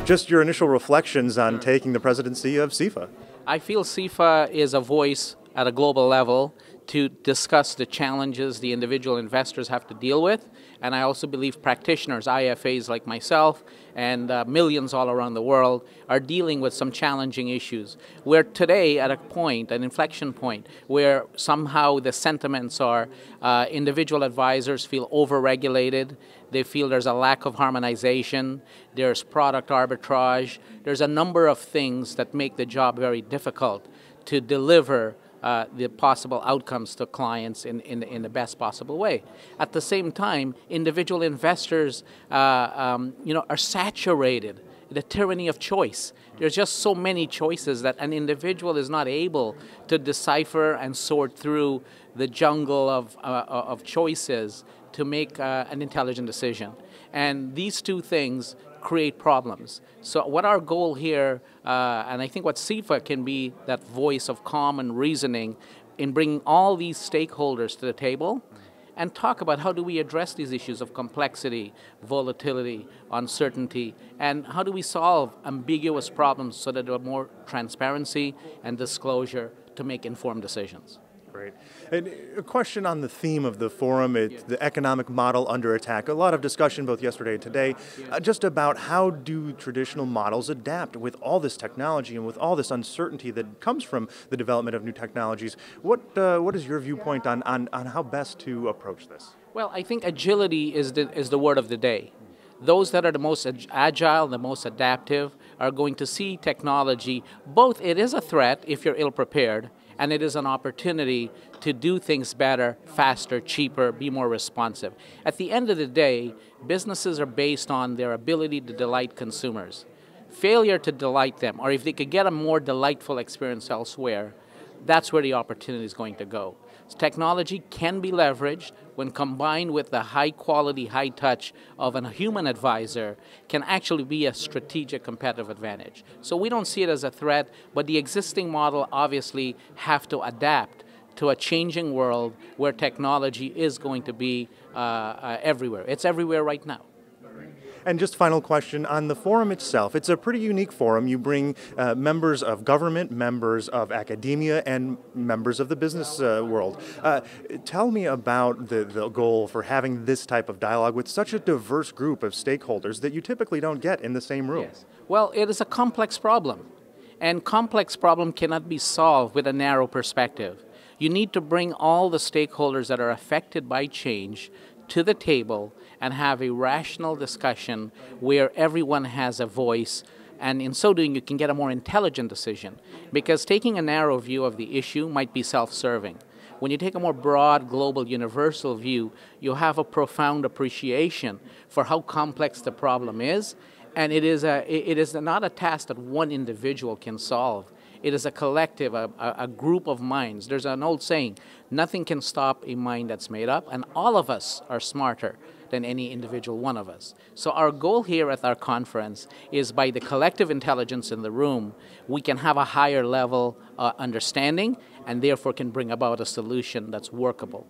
Just your initial reflections on taking the presidency of CIFA. I feel CIFA is a voice at a global level to discuss the challenges the individual investors have to deal with. And I also believe practitioners, IFAs like myself, and millions all around the world are dealing with some challenging issues. We're today at a point, an inflection point, where somehow the sentiments are individual advisors feel overregulated. They feel there's a lack of harmonization. There's product arbitrage. There's a number of things that make the job very difficult to deliver the possible outcomes to clients in the best possible way. At the same time, individual investors are saturated. The tyranny of choice. There's just so many choices that an individual is not able to decipher and sort through the jungle of choices to make an intelligent decision. And these two things create problems. So what our goal here, and I think what CIFA can be that voice of common reasoning in bringing all these stakeholders to the table and talk about how do we address these issues of complexity, volatility, uncertainty, and how do we solve ambiguous problems so that there are more transparency and disclosure to make informed decisions. Great. And a question on the theme of the forum, the economic model under attack. A lot of discussion both yesterday and today just about how do traditional models adapt with all this technology and with all this uncertainty that comes from the development of new technologies. What is your viewpoint on how best to approach this? Well, I think agility is the word of the day. Those that are the most agile, the most adaptive, are going to see technology. Both it is a threat if you're ill-prepared, and it is an opportunity to do things better, faster, cheaper, be more responsive. At the end of the day, businesses are based on their ability to delight consumers. Failure to delight them, or if they could get a more delightful experience elsewhere, that's where the opportunity is going to go. Technology can be leveraged when combined with the high quality, high touch of a human advisor can actually be a strategic competitive advantage. So we don't see it as a threat, but the existing model obviously have to adapt to a changing world where technology is going to be everywhere. It's everywhere right now. And just final question on the forum itself. It's a pretty unique forum. You bring members of government, members of academia, and members of the business world. Tell me about the goal for having this type of dialogue with such a diverse group of stakeholders that you typically don't get in the same room. Yes. Well, it is a complex problem, and complex problem cannot be solved with a narrow perspective. You need to bring all the stakeholders that are affected by change to the table and have a rational discussion where everyone has a voice, and in so doing you can get a more intelligent decision, because taking a narrow view of the issue might be self-serving. When you take a more broad, global, universal view, you have a profound appreciation for how complex the problem is, and it is not a task that one individual can solve. It is a collective, a group of minds. There's an old saying, nothing can stop a mind that's made up, and all of us are smarter than any individual one of us. So our goal here at our conference is by the collective intelligence in the room, we can have a higher level understanding and therefore can bring about a solution that's workable.